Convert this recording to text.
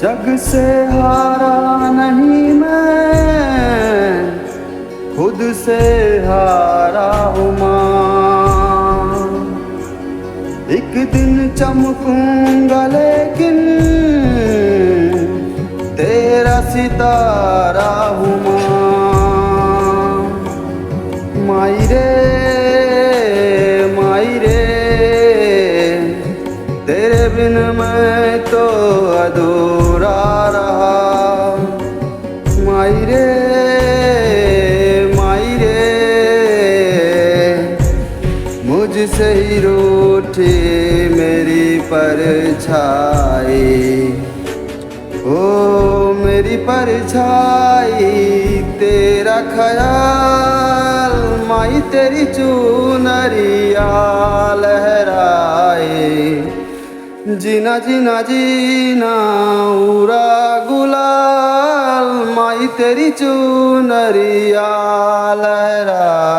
जग से हारा नहीं मैं, खुद से हारा हूँ माँ। एक दिन चमकूंगा लेकिन तेरा सितारा हूँ माँ। माई रे तेरे बिन मैं तो अधूरा रहा। माई रे मुझसे ही रूठी मेरी परछाई। ओ मेरी परछाई तेरा ख्याल, माई तेरी चुनरिया लहराए। जीना जीना जीना उरा गुलाल, माई तेरी चुनरिया लहराए।